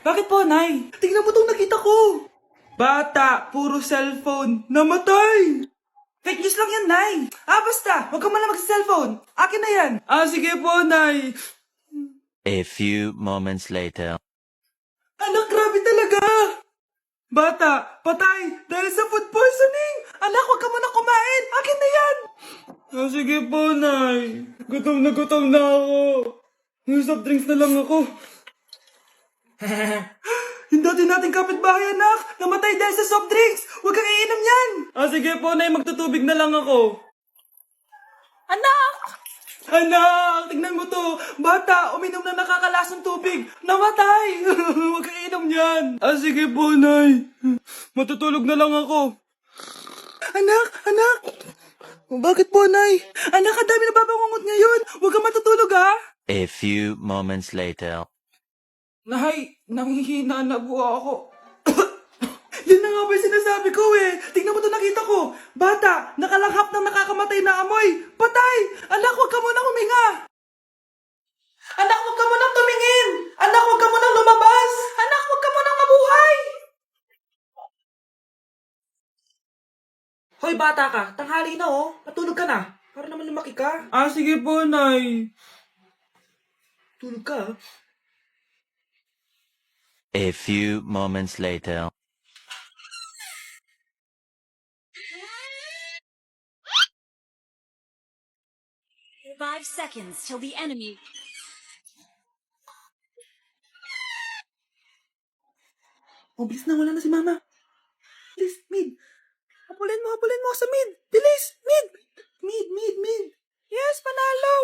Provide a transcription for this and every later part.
Bakit po, Nay? Tingnan mo tong nakita ko. Bata, puro cellphone, namatay. Fake news lang yan, Nay. Basta, huwag ka man lang mag-cellphone. Akin na yan. Sige po, Nay. A few moments later. Anak, grabe talaga. Bata, patay dahil sa food poisoning. Anak, huwag ka muna kumain. Akin na yan. Sige po, Nay. Gutom na ako. Soft drinks na lang ako. Yung dati nating kapitbahay, anak. Namatay dahil sa soft drinks. Huwag kang iinom yan. Sige po, Nay. Magtutubig na lang ako. Anak! Anak, tignan mo to. Bata, uminom na nakakalasang tubig. Namatay. Huwag kang inom yan. Sige po, Nay. Matutulog na lang ako. Anak. Bakit po, Nay? Anak, ang dami na babangungot ngayon. Huwag kang matutulog, ha? A few moments later. Nay, nanghihina na po ako. Yan na nga ba yung sinasabi ko eh. Tingnan mo to nakita ko. Bata, nakalanghap ng nakakamatay na amoy. Patay! Anak, huwag ka munang huminga. Anak, huwag ka munang tumingin. Anak, huwag ka munang lumabas. Anak, huwag ka munang mabuhay. Hoy, bata ka. Tanghali na oh. Matulog ka na. Para naman lumaki ka. Sige po, Nay. Tulog ka. A few moments later. 5 seconds till the enemy. Bilis na, wala na si Mama. Bilis, mid. Habulin mo ako sa mid. Bilis, mid. Mid. Yes, panalo.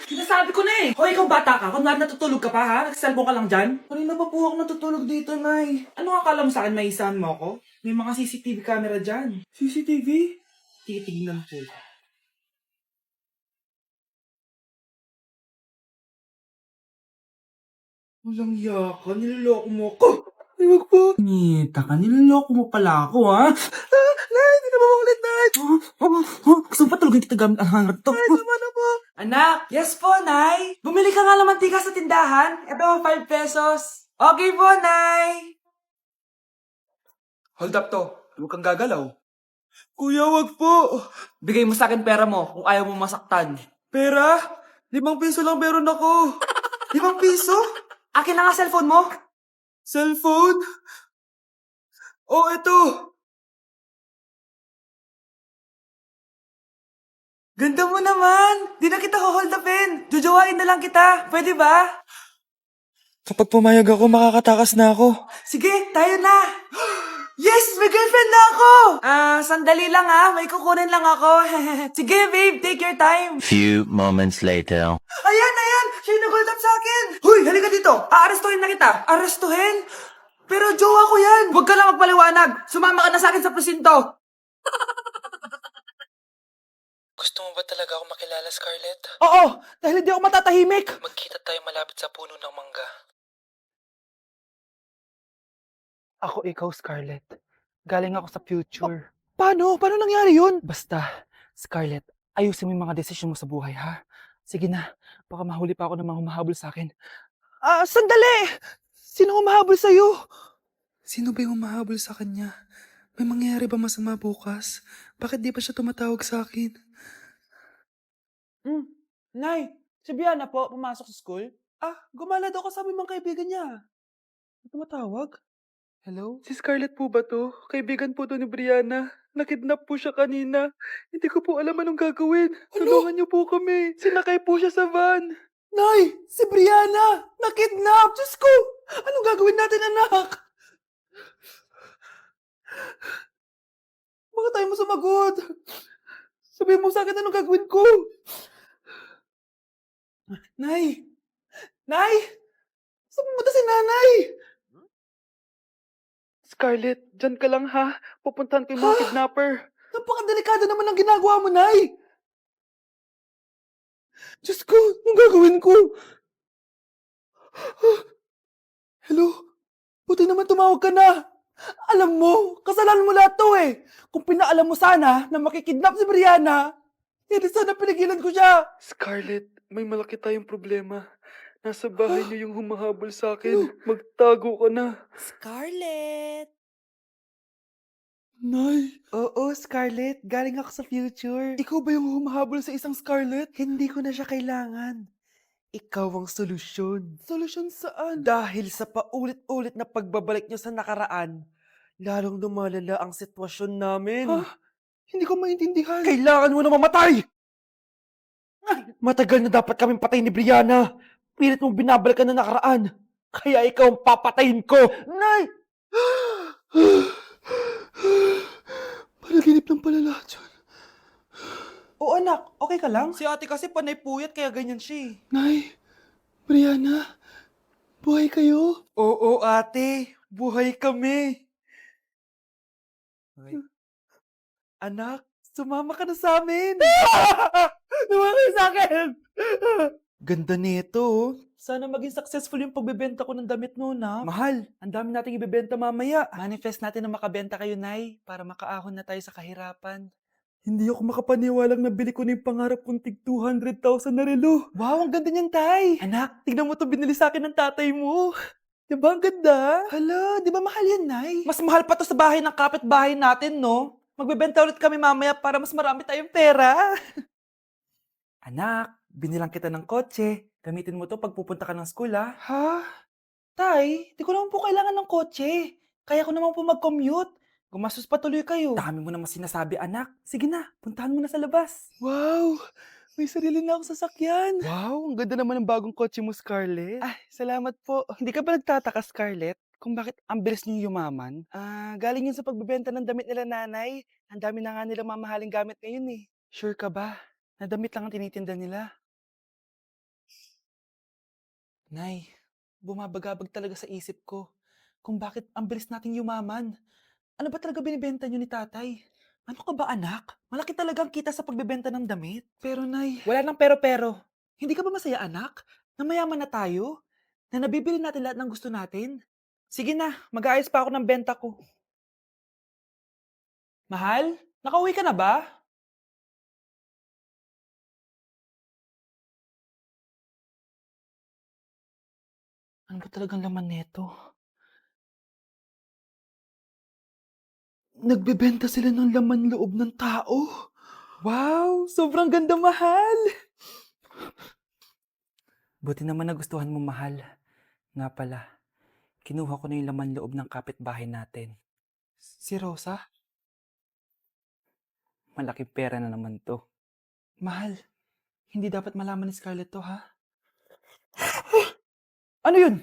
Sinasabi ko na eh. Hoy, ikaw bata ka. Kung natutulog ka pa ha? Nagsiselfone ka lang dyan? Kanina pa po ako natutulog dito, Nay. Ano akala mo sa akin, may isahan mo ako? May mga CCTV camera dyan. CCTV? Titignan ko. Walang yaka, niloloko mo ako. Ay, wag po. Nita ka, niloloko mo pala ako, ha? Nay, hindi na mamulit, Nay. Gusto mo pa tulogin kita gamit ang hangar to? Nay, tama na po. Anak, yes po, Nay. Bumili ka nga ng mantika sa tindahan. Ito, 5 pesos. Okay po, Nay. Hold up to. Huwag kang gagalaw. Kuya, wag po. Bigay mo sa akin pera mo kung ayaw mo masaktan. Pera? 5 piso lang meron ako. 5 piso? Akin na nga cellphone mo. Cellphone? Ito. Ganda mo naman. Di na kita hold upin. Jujuwain na lang kita. Pwede ba? Kapag pumayag ako, makakatakas na ako. Sige, tayo na. Yes, may girlfriend na ako. Sandali lang ha. May kukunin lang ako. Sige, babe. Take your time. Few moments later. Ayan. Siya yung nag-hold up sa akin. Huy, halika dito. Aarestuhin na kita. Arestuhin? Pero jowa ko yan. Huwag ka lang magpaliwanag. Sumama ka na sa akin sa presinto. Gusto mo ba talaga ako makilala, Scarlett? Oo, dahil hindi ako matatahimik. Magkita tayo malapit sa puno ng mangga. Ako ikaw, Scarlett. Galing ako sa future. Paano? Paano nangyari yun? Basta, Scarlett, ayusin mo yung mga desisyon mo sa buhay, ha? Sige na, baka mahuli pa ako ng mga humahabol sa akin. Sandali! Sino humahabol sa'yo? Sino ba yung humahabol sa kanya? May mangyayari ba masama bukas? Bakit di pa siya tumatawag sa akin? Nay, si Biana po, pumasok sa school? Gumala daw kasama yung mga kaibigan niya. Tumatawag? Hello? Si Scarlett po ba to? Kaibigan po to ni Brianna. Nakidnap po siya kanina. Hindi ko po alam anong gagawin. Tulungan niyo po kami. Sinakay po siya sa van. Nay! Si Brianna! Nakidnap! Diyos ko! Anong gagawin natin, anak? Bakit tayo mo sumagot? Sabihin mo sa akin anong gagawin ko. Nay! Nay! Saan pumunta si nanay? Scarlett, dyan ka lang, ha? Pupuntahan ko yung mga kidnapper. Napakadelikado naman ang ginagawa mo, Nay! Diyos ko, anong gagawin ko? Hello? Buti naman tumawag ka na. Alam mo, kasalanan mo lahat to eh. Kung pinaalam mo sana na makikidnap si Brianna, hindi sana pinigilan ko siya. Scarlett, may malaki tayong problema. Nasa bahay niyo yung humahabol sa akin. Magtago ka na. Scarlett! Nay! Oo, Scarlett. Galing ako sa future. Ikaw ba yung humahabol sa isang Scarlett? Hindi ko na siya kailangan. Ikaw ang solusyon. Solusyon saan? Dahil sa paulit-ulit na pagbabalik niyo sa nakaraan, lalong lumalala ang sitwasyon namin. Ha? Hindi ko maintindihan. Kailangan mo na mamatay! Matagal na dapat kaming patay ni Brianna. Pilit mong binabalikan na nakaraan. Kaya ikaw ang papatayin ko. Nay! Panaginip lang pala lahat yun. Oo anak, okay ka lang? Si ate kasi panay puyat kaya ganyan siya. Nay, Brianna, buhay kayo? Oo ate, buhay kami. Anak, sumama ka na sa amin. Sumama kayo sa akin. Ganda nito, oh. Sana maging successful yung pagbebenta ko ng damit mo, na. Mahal, ang dami nating ibebenta mamaya. Manifest natin na makabenta kayo, Nay, para makaahon na tayo sa kahirapan. Hindi ako makapaniwalang nabili ko na yung pangarap kong tig 200,000 na relo. Wow, ang ganda niyan, Tay. Anak, tignan mo to binili sa akin ng tatay mo. Diba ang ganda? Hala, di ba mahal yan, Nay? Mas mahal pa to sa bahay ng kapitbahay natin, no? Magbebenta ulit kami mamaya para mas marami tayong pera. Anak, binilang kita ng kotse. Gamitin mo to pag pupunta ka ng school, ha? Ha? Tay, di ko naman po kailangan ng kotse. Kaya ko naman po mag-commute. Gumastos pa tuloy kayo. Dami mo naman sinasabi, anak. Sige na, puntahan mo na sa labas. Wow! May sarili na ako sasakyan. Wow, ang ganda naman ng bagong kotse mo, Scarlett. Ah, salamat po. Hindi ka ba nagtataka, Scarlett, kung bakit ang bilis niyo yumaman? Galing yun sa pagbebenta ng damit nila nanay. Ang dami na nga nilang mamahaling gamit ngayon eh. Sure ka ba? Na damit lang ang tinitinda nila? Nay, bumabagabag talaga sa isip ko kung bakit ang bilis nating yumaman. Ano ba talaga binibenta niyo ni tatay? Ano ka ba anak? Malaki talagang kita sa pagbebenta ng damit. Pero nay, wala nang pero-pero. Hindi ka ba masaya anak? Na mayaman na tayo? Na nabibili natin lahat ng gusto natin? Sige na, mag-aayos pa ako ng benta ko. Mahal, nakauwi ka na ba? Ano ba talagang laman neto? Nagbebenta sila ng laman loob ng tao. Wow, sobrang ganda, mahal. Buti naman nagustuhan mo, mahal. Nga pala, kinuha ko na yung laman loob ng kapitbahay natin. Si Rosa? Malaking pera na naman to. Mahal, hindi dapat malaman ni Scarlett to, ha? Ano yun?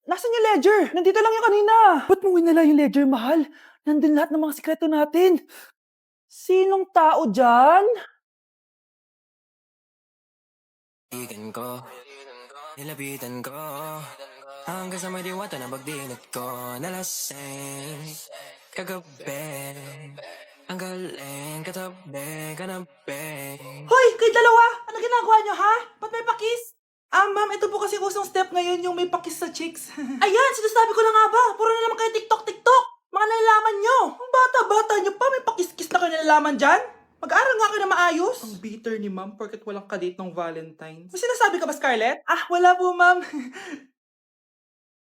Nasaan yung ledger? Nandito lang yung kanina. Ba't mo winala yung ledger, mahal? Nandun lahat ng mga sikreto natin. Sinong tao dyan? Igan ko, nilapitan ko, hanggang sa may diwata na pagdinat ko, nalasing, kagabi, ang galing, katabi, kanabi. Hoy, kayo dalawa! Ano ginagawa niyo, ha? Ba't may pakis? Ma'am, ito po kasi usong step ngayon yung may pakis sa chicks. Ayan, sinasabi ko na nga ba? Puro na naman kayo TikTok! Mga nalalaman nyo! Ang bata-bata nyo pa, may pakis-kis na kayo nalalaman dyan? Mag-aaral nga kayo na maayos. Ang bitter ni ma'am porket walang kadate ng Valentine's. May sinasabi ka ba, Scarlett? Wala po, ma'am.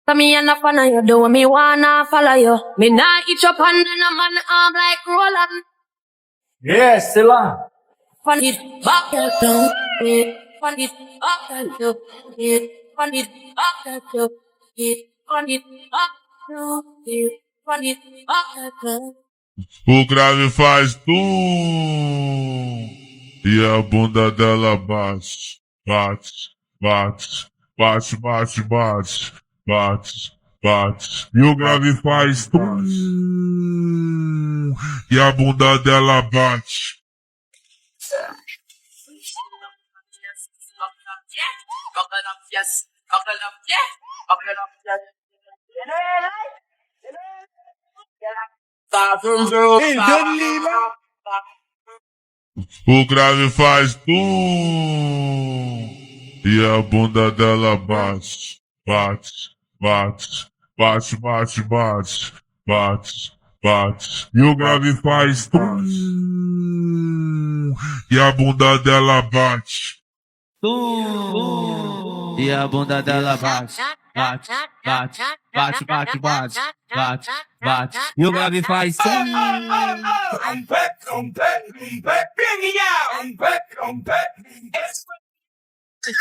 Tamiana panayo, do me wanna follow you. Me na eat your pan and I'm on arm like Roland. Yes, sila. Fun it back and down. Fun it up and down. Fun it up and down. Fun it up and down. Fun it up and down. O grave faz tum e a bunda dela bate, bate, bate, bate, bate, bate, bate, bate. E o grave faz tum e a bunda dela bate. O grave faz tum e a bunda dela bate, bate, bate, bate, bate, bate, bate, bate. E o grave faz tum e a bunda dela bate. Tum. E a bunda dela bate, bate, bate, bate, bate, bate, bate, bate. E o grave faz tum.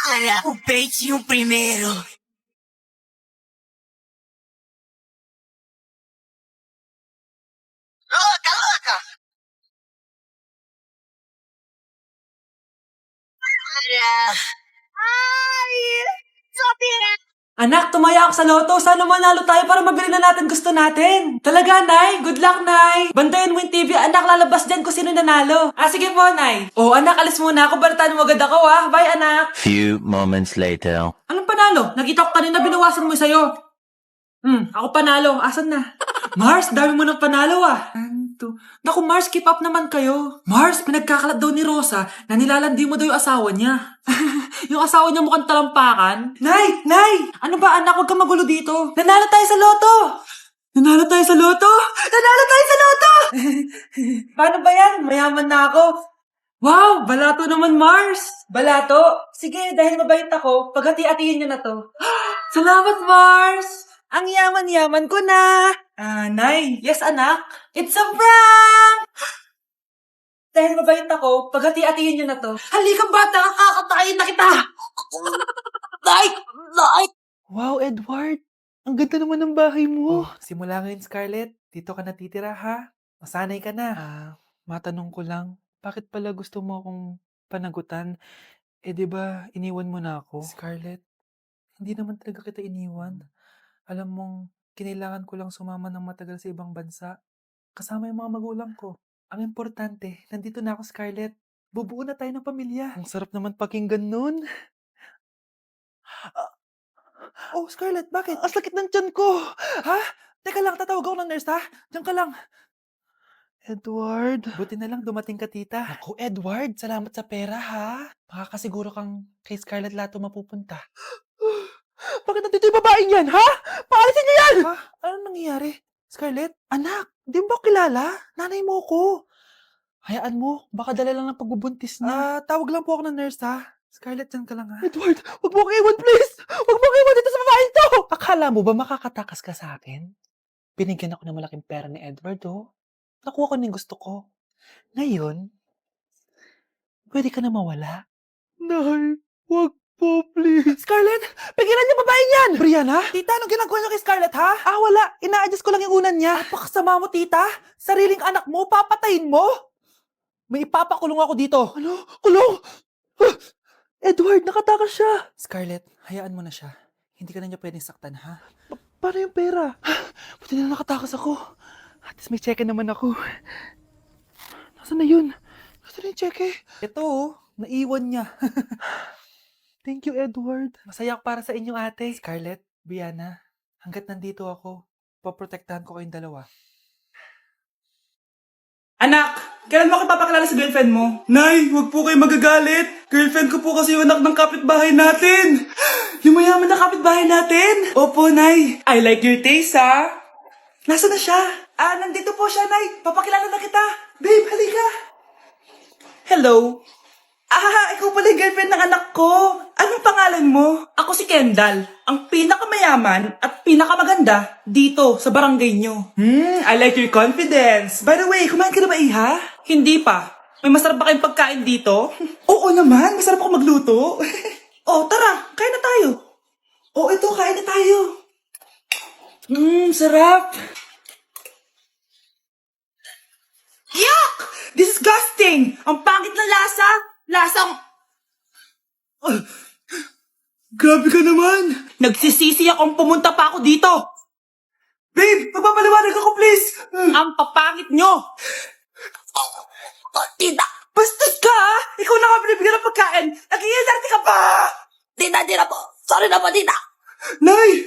Olha o peitinho primeiro. Louca, louca! Ai, sou pirata. Anak, tumaya ako sa loto. Sana manalo tayo para mabili na natin gusto natin. Talaga, Nay? Good luck, Nay. Bantayan mo yung TV, anak. Lalabas dyan kung sino nanalo. Sige po, Nay. Anak, alis muna ako. Balitaan mo agad ako, ha? Bye, anak. Few moments later. Anong panalo? Nakita ko kanina binawasan mo sa'yo. Ako panalo. Asan na? Mars, dami mo ng panalo, ah. Naku, Mars, keep up naman kayo. Mars, pinagkakalat daw ni Rosa na nilalandi mo daw yung asawa niya. Yung asawa niya mukhang talampakan. Nay! Nay! Ano ba, anak? Huwag kang magulo dito. Nanalo tayo sa loto! Nanalo tayo sa loto! Nanalo tayo sa loto! Paano ba yan? Mayaman na ako. Wow! Balato naman, Mars! Balato? Sige, dahil mabait ako, paghati-hatiin niyo na to. Salamat, Mars! Ang yaman-yaman ko na! Nay. Yes, anak. It's a prank! Dahil mabait ako, paghati-hatiin niyo na to. Halika, bata! Kakatayin na kita! Nay! Nay! Wow, Edward! Ang ganda naman ng bahay mo. Simula ngayon, Scarlett. Dito ka natitira, ha? Masanay ka na. Matanong ko lang, bakit pala gusto mo akong panagutan? Di ba, iniwan mo na ako? Scarlett, hindi naman talaga kita iniwan. Alam mong, kinailangan ko lang sumama ng matagal sa ibang bansa. Kasama yung mga magulang ko. Ang importante, nandito na ako, Scarlett. Bubuo na tayo ng pamilya. Ang sarap naman pakinggan nun. Scarlett, bakit? Ang sakit ng tiyan ko. Ha? Teka lang, tatawag ako ng nurse, ha? Diyan ka lang. Edward. Buti na lang dumating ka, tita. Ako, Edward, salamat sa pera, ha? Makakasiguro kang kay Scarlett Lato mapupunta. Bakit nandito yung babaeng yan, ha? Paalisin niyo yan! Ha? Anong nangyayari? Scarlett? Anak, di mo ba kilala? Nanay mo ko. Hayaan mo, baka dala lang ng pagbubuntis niya. Tawag lang po ako ng nurse, ha? Scarlett, dyan ka lang, ha? Edward, wag mo ko iwan, please! Wag mo ko iwan dito sa babaeng to! Akala mo ba makakatakas ka sa akin? Binigyan ako ng malaking pera ni Edward, oh. Nakuha ko na yung gusto ko. Ngayon, pwede ka na mawala. Nay, wag po, please. Scarlett, pigilan niyo babae niyan! Brianna? Tita, anong ginagawa niyo kay Scarlett, ha? Wala. Ina-adjust ko lang yung unan niya. Napakasama mo, tita. Sariling anak mo, papatayin mo? May ipapakulong ako dito. Ano? Kulong? Edward, nakatakas siya. Scarlett, hayaan mo na siya. Hindi ka na niya pwedeng saktan, ha? Paano yung pera? Buti na nakatakas ako. At least may cheque naman ako. Nasaan na yun? Nasaan na yung cheque? Ito, naiwan niya. Thank you, Edward. Masaya ako para sa inyo, ate. Scarlett, Brianna, hanggat nandito ako, paprotektahan ko kayong dalawa. Anak, kailan mo ako papakilala sa girlfriend mo? Nay, wag po kayo magagalit. Girlfriend ko po kasi yung anak ng kapitbahay natin. Yung mayaman na kapitbahay natin. Opo, Nay. I like your taste, ha? Nasaan na siya? Nandito po siya, Nay. Papakilala na kita. Babe, halika. Hello. Ikaw pala yung girlfriend ng anak ko. Anong pangalan mo? Ako si Kendall, ang pinakamayaman at pinakamaganda dito sa barangay nyo. I like your confidence. By the way, kumain ka na ba, Iha? Hindi pa. May masarap ba kayong pagkain dito? Oo naman, masarap ako magluto. Tara, kain na tayo. Ito, kain na tayo. Sarap. Yuck! Disgusting! Ang pangit na lasa! Lasang... Grabe ka naman! Nagsisisi akong pumunta pa ako dito! Babe, magpapaliwanag ako, please! Ang papangit nyo! Tita! Bastos ka, ha? Ikaw na nga binibigyan ng pagkain! Nag-iinarte ka pa! Tita, po! Sorry na po, tita! Nay!